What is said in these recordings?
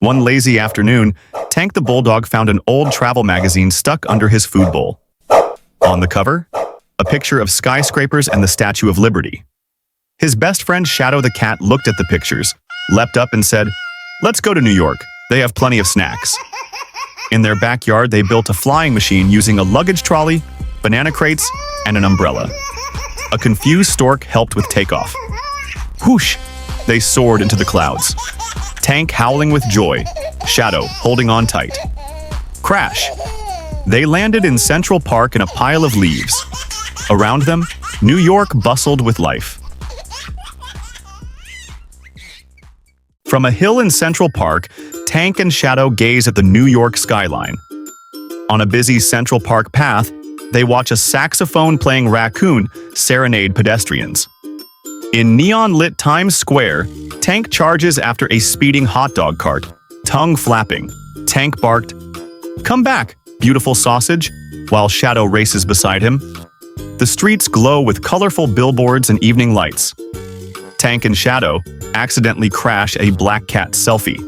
One lazy afternoon, Tank the bulldog found an old travel magazine stuck under his food bowl. On the cover, a picture of skyscrapers and the Statue of Liberty. His best friend Shadow the cat looked at the pictures, leapt up and said, "Let's go to New York. They have plenty of snacks." In their backyard, they built a flying machine using a luggage trolley, banana crates, and an umbrella. A confused stork helped with takeoff. Whoosh! They soared into the clouds. Tank howling with joy, Shadow holding on tight. Crash! They landed in Central Park in a pile of leaves. Around them, New York bustled with life. From a hill in Central Park, Tank and Shadow gaze at the New York skyline. On a busy Central Park path, they watch a saxophone-playing raccoon serenade pedestrians. In neon-lit Times Square, Tank charges after a speeding hot dog cart, tongue flapping. Tank barked, "Come back, beautiful sausage," while Shadow races beside him. The streets glow with colorful billboards and evening lights. Tank and Shadow accidentally crash a black cat selfie.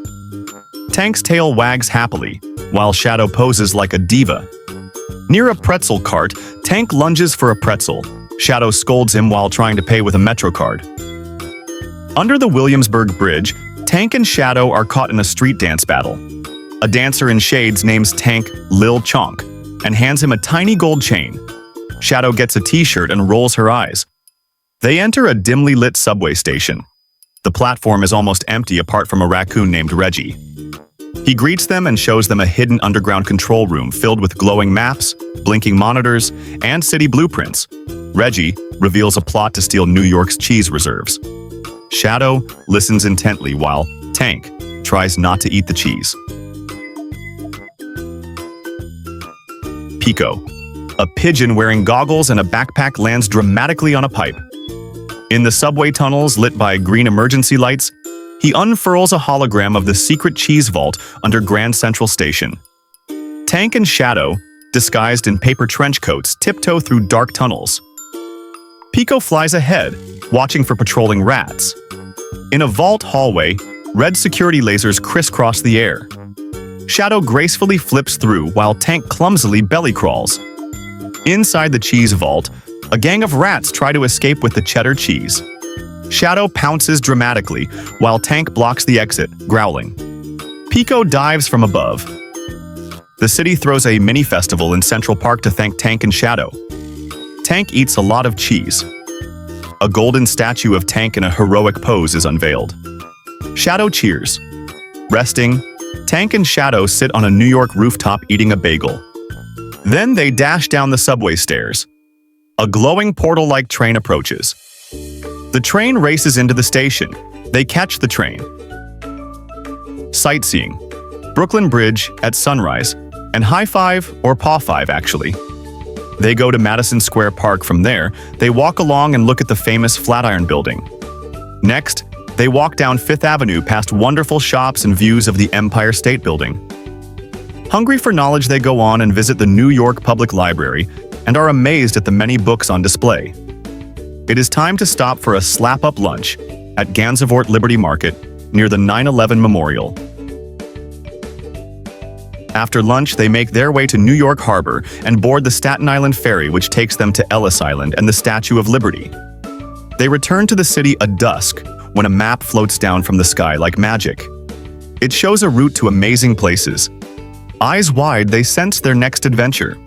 Tank's tail wags happily, while Shadow poses like a diva. Near a pretzel cart, Tank lunges for a pretzel. Shadow scolds him while trying to pay with a MetroCard. Under the Williamsburg Bridge, Tank and Shadow are caught in a street dance battle. A dancer in shades names Tank Lil Chonk and hands him a tiny gold chain. Shadow gets a t-shirt and rolls her eyes. They enter a dimly lit subway station. The platform is almost empty apart from a raccoon named Reggie. He greets them and shows them a hidden underground control room filled with glowing maps, blinking monitors, and city blueprints. Reggie reveals a plot to steal New York's cheese reserves. Shadow listens intently while Tank tries not to eat the cheese. Pico. A pigeon wearing goggles and a backpack lands dramatically on a pipe. In the subway tunnels lit by green emergency lights, he unfurls a hologram of the secret cheese vault under Grand Central Station. Tank and Shadow, disguised in paper trench coats, tiptoe through dark tunnels. Pico flies ahead, watching for patrolling rats. In a vault hallway, red security lasers crisscross the air. Shadow gracefully flips through while Tank clumsily belly crawls. Inside the cheese vault, a gang of rats try to escape with the cheddar cheese. Shadow pounces dramatically, while Tank blocks the exit, growling. Pico dives from above. The city throws a mini-festival in Central Park to thank Tank and Shadow. Tank eats a lot of cheese. A golden statue of Tank in a heroic pose is unveiled. Shadow cheers. Resting, Tank and Shadow sit on a New York rooftop eating a bagel. Then they dash down the subway stairs. A glowing portal-like train approaches. The train races into the station. They catch the train. Sightseeing. Brooklyn Bridge at sunrise, and high five, or paw five actually. They go to Madison Square Park. From there, they walk along and look at the famous Flatiron Building. Next, they walk down Fifth Avenue past wonderful shops and views of the Empire State Building. Hungry for knowledge, they go on and visit the New York Public Library and are amazed at the many books on display. It is time to stop for a slap-up lunch at Gansevoort Liberty Market near the 9/11 Memorial. After lunch, they make their way to New York Harbor and board the Staten Island Ferry, which takes them to Ellis Island and the Statue of Liberty. They return to the city at dusk when a map floats down from the sky like magic. It shows a route to amazing places. Eyes wide, they sense their next adventure.